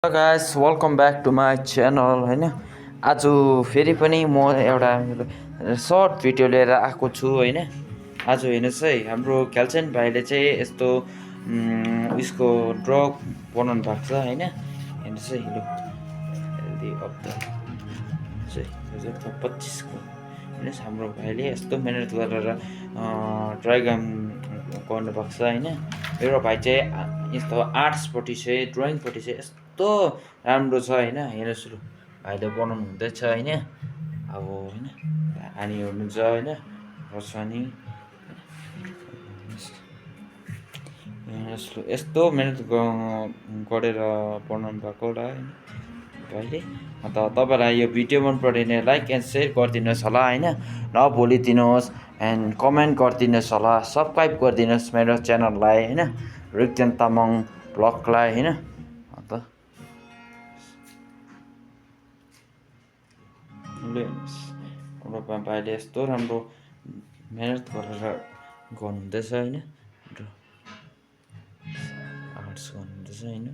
Hello guys welcome back to my channel होइन। आज फेरि पनि म एउटा सर्ट भिडियो लिएर आएको छु होइन। आज हेर्नुहोस् है, हाम्रो खेल्छेन भाइले चाहिँ यस्तो उसको ड्रग बनाउनु भएको छ होइन। हेर्नुहोस् है, लु हेल्दी अफ द चाहिँ 2025को हेर्नुहोस्, हाम्रो भाइले यस्तो मिहिनेत गरेर ड्राइगन गर्नुभएको छ होइन। मेरो भाइ चाहिँ यस्तो आर्ट्सपट्टि चाहिँ ड्रइङपट्टि चाहिँ यस्तो राम्रो छ होइन। हेर्नुहोस्, लु भाइले बनाउनु हुँदैछ होइन। अब होइन हानी हुनुहुन्छ होइन, खोर्सानी हेर्नुहोस्, लु यस्तो मिहिनेत गरेर बनाउनु भएको र होइन भाइले। अन्त तपाईँलाई यो भिडियो मन पऱ्यो भने लाइक एन्ड सेयर गरिदिनुहोस् होला होइन, नभुलिदिनुहोस्। एन्ड कमेन्ट गरिदिनुहोस् होला, सब्सक्राइब गरिदिनुहोस् मेरो च्यानललाई होइन, रिक्जन तामाङ ब्लगलाई होइन। अन्त हाम्रो भाइले यस्तो राम्रो मिहिनेत गरेर गर्नुहुँदैछ होइन, आर्ट्स गर्नुहुँदैछ होइन।